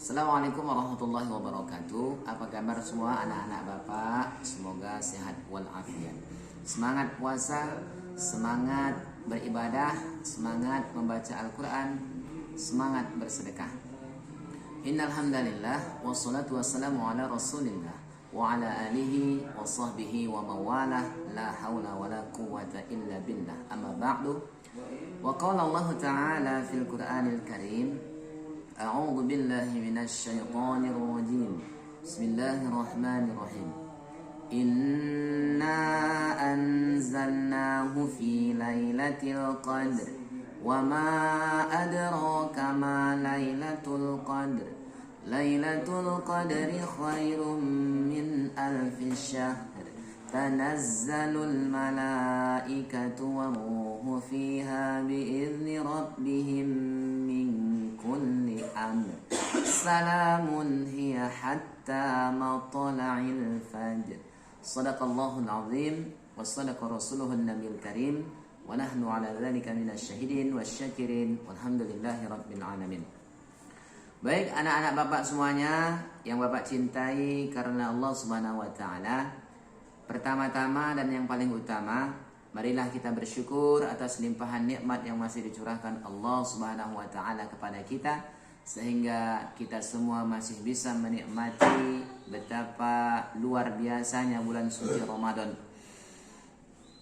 Assalamualaikum warahmatullahi wabarakatuh. Apa kabar semua anak-anak Bapak? Semoga sehat walafiat. Semangat puasa, semangat beribadah, semangat membaca Al-Quran, semangat bersedekah. Innal hamdalillah wassalatu wassalamu ala Rasulillah wa ala alihi wa sahbihi wa mawalah la haula wala quwwata illa billah. Amma ba'du. Wa qala Allah Ta'ala fil Qur'anil Karim, A'udzu billahi minasy syaithanir rajim. Bismillahirrahmanirrahim. Inna anzalnahu fi lailatul qadr wa ma adraka ma lailatul qadr. Lailatul qadri khairum min alfi syahr. Tanazzalul malaikatu waruhu fiha biizni rabbihim min kulli amr. Salamun hiya hatta matla'il fajr. Sadaqallahul azim wa sadaqa rasuluhun nabiyul karim wa nahnu ala dzalika minasy syahidin wasyakirin walhamdulillahi rabbil alamin. Baik anak-anak Bapak semuanya yang Bapak cintai karena Allah Subhanahu wa taala. Pertama-tama dan yang paling utama, marilah kita bersyukur atas limpahan nikmat yang masih dicurahkan Allah Subhanahu wa taala kepada kita sehingga kita semua masih bisa menikmati betapa luar biasanya bulan suci Ramadan.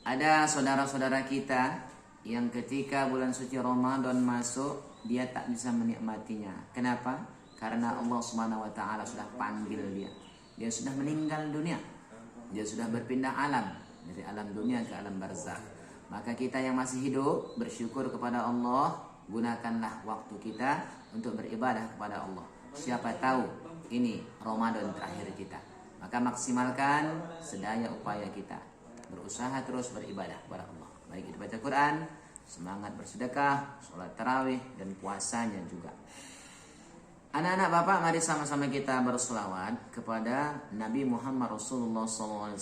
Ada saudara-saudara kita yang ketika bulan suci Ramadan masuk, dia tak bisa menikmatinya. Kenapa? Karena Allah Subhanahu wa taala sudah panggil dia. Dia sudah meninggal dunia. Dia sudah berpindah alam dari alam dunia ke alam barzakh. Maka kita yang masih hidup bersyukur kepada Allah, gunakanlah waktu kita untuk beribadah kepada Allah. Siapa tahu ini Ramadan terakhir kita. Maka maksimalkan sedaya upaya kita. Berusaha terus beribadah kepada Allah. Baik itu baca Quran, semangat bersedekah, sholat tarawih dan puasanya juga. Anak-anak Bapak, mari sama-sama kita berselawat kepada Nabi Muhammad Rasulullah SAW.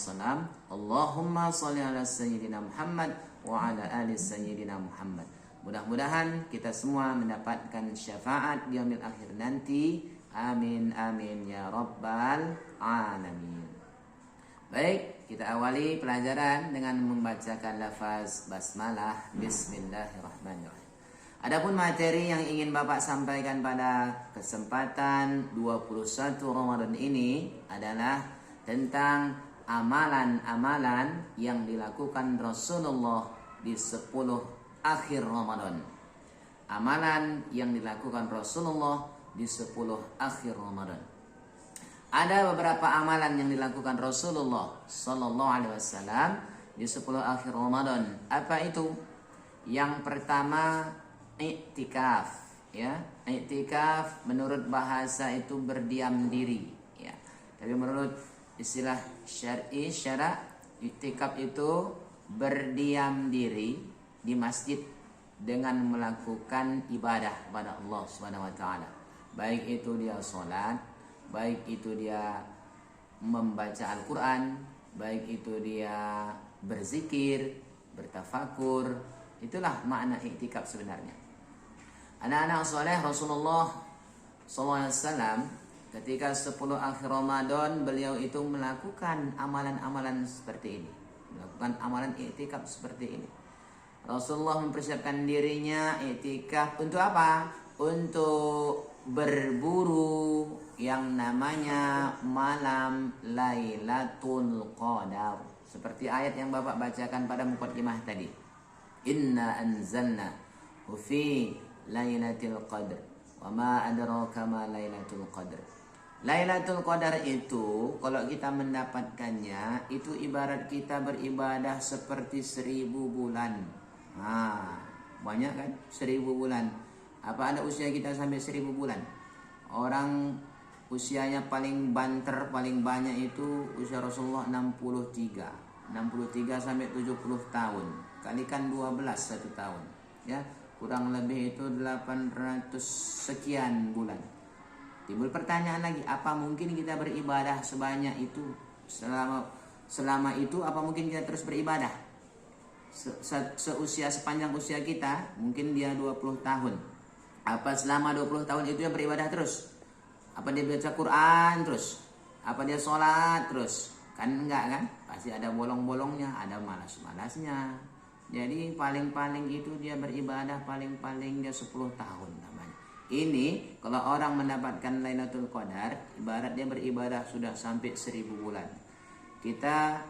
Allahumma salli ala Sayyidina Muhammad wa ala ali Sayyidina Muhammad. Mudah-mudahan kita semua mendapatkan syafaat di yaumil akhir nanti. Amin amin ya rabbal alamin. Baik, kita awali pelajaran dengan membacakan lafaz basmalah. Bismillahirrahmanirrahim. Adapun materi yang ingin Bapak sampaikan pada kesempatan 21 Ramadan ini adalah tentang amalan-amalan yang dilakukan Rasulullah di 10 akhir Ramadan. Amalan yang dilakukan Rasulullah di 10 akhir Ramadan. Ada beberapa amalan yang dilakukan Rasulullah sallallahu alaihi wasallam di 10 akhir Ramadan. Apa itu? Yang pertama, i'tikaf, ya. I'tikaf menurut bahasa itu berdiam diri, ya. Tapi menurut istilah syar'i syara, i'tikaf itu berdiam diri di masjid dengan melakukan ibadah kepada Allah Subhanahu wa taala. Baik itu dia salat, baik itu dia membaca Al-Qur'an, baik itu dia berzikir, bertafakur. Itulah makna i'tikaf sebenarnya. Anak-anak soleh Rasulullah SAW ketika 10 akhir Ramadan beliau itu melakukan amalan-amalan seperti ini. Melakukan amalan i'tikaf seperti ini. Rasulullah mempersiapkan dirinya i'tikaf untuk apa? Untuk berburu yang namanya malam Lailatul Qadar. Seperti ayat yang Bapak bacakan pada muqaddimah tadi. Inna anzalna fi Lailatul Qadr wa ma adraka ma Lailatul Qadr. Lailatul Qadar itu kalau kita mendapatkannya itu ibarat kita beribadah seperti 1000 bulan. Banyak kan? 1000 bulan. Apa ada usia kita sampai 1000 bulan? Orang usianya paling banter, paling banyak itu usia Rasulullah 63 sampai 70 tahun. Kalikan 12 satu tahun, ya. Kurang lebih itu 800 sekian bulan. Timbul pertanyaan lagi, apa mungkin kita beribadah sebanyak itu? Selama itu apa mungkin kita terus beribadah? Sepanjang usia kita, mungkin dia 20 tahun. Apa selama 20 tahun itu dia beribadah terus? Apa dia baca Quran terus? Apa dia sholat terus? Kan enggak kan? Pasti ada bolong-bolongnya, ada malas-malasnya. Jadi paling-paling itu dia beribadah paling-paling dia 10 tahun namanya. Ini kalau orang mendapatkan Lailatul Qadar, ibarat dia beribadah sudah sampai 1000 bulan. Kita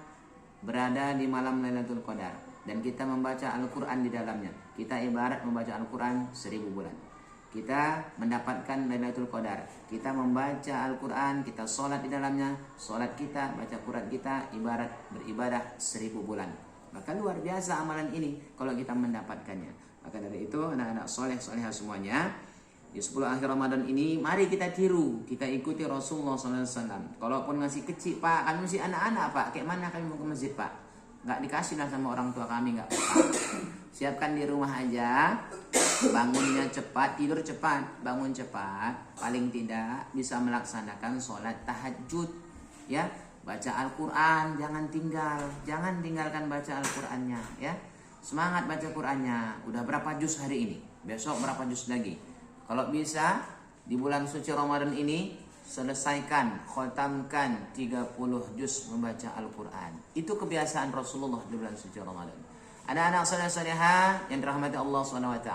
berada di malam Lailatul Qadar dan kita membaca Al-Quran di dalamnya. Kita ibarat membaca Al-Quran 1000 bulan. Kita mendapatkan Lailatul Qadar. Kita membaca Al-Quran, kita sholat di dalamnya. Sholat kita, baca Quran kita ibarat beribadah 1000 bulan. Maka luar biasa amalan ini kalau kita mendapatkannya. Maka dari itu anak-anak soleh-solehah semuanya, di 10 akhir Ramadan ini mari kita tiru, kita ikuti Rasulullah SAW. Kalaupun masih kecil, Pak, kami masih anak-anak, Pak, kayak mana kami mau ke masjid, Pak? Nggak dikasih lah sama orang tua kami, nggak apa-apa. Siapkan di rumah aja, bangunnya cepat, tidur cepat, bangun cepat, paling tidak bisa melaksanakan sholat tahajud, ya. Baca Al-Quran, jangan tinggalkan baca Al-Qurannya, ya. Semangat baca Qurannya. Udah berapa juz hari ini? Besok berapa juz lagi? Kalau bisa di bulan suci Ramadan ini selesaikan, khotamkan 30 juz membaca Al-Quran. Itu kebiasaan Rasulullah di bulan suci Ramadan. Anak-anak saleh-salehah yang dirahmati Allah SWT,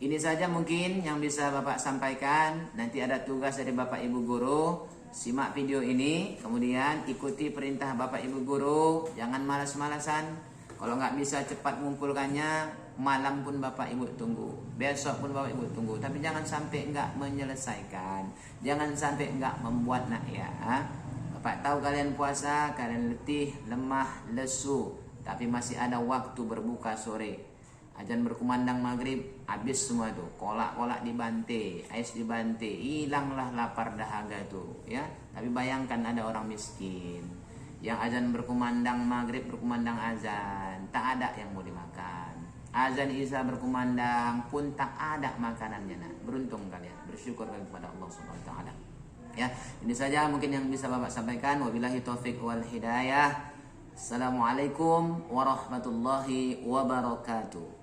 ini saja mungkin yang bisa Bapak sampaikan. Nanti ada tugas dari Bapak Ibu Guru. Simak video ini, kemudian ikuti perintah Bapak Ibu Guru. Jangan malas-malasan. Kalau nggak bisa cepat mengumpulkannya, malam pun Bapak Ibu tunggu, besok pun Bapak Ibu tunggu. Tapi jangan sampai nggak menyelesaikan, jangan sampai nggak membuat nak ya. Bapak tahu kalian puasa, kalian letih, lemah, lesu, tapi masih ada waktu berbuka sore. Azan berkumandang maghrib, habis semua tuh, kolak-kolak dibanting, ais dibanting, hilanglah lapar dahaga tuh, ya. Tapi bayangkan ada orang miskin yang azan berkumandang maghrib, berkumandang azan, tak ada yang mau dimakan. Azan isya berkumandang pun tak ada makanannya. Nah, beruntung kalian, bersyukur kepada Allah Subhanahu wa taala. Ya, ini saja mungkin yang bisa Bapak sampaikan. Wabillahi taufik wal hidayah. Assalamualaikum warahmatullahi wabarakatuh.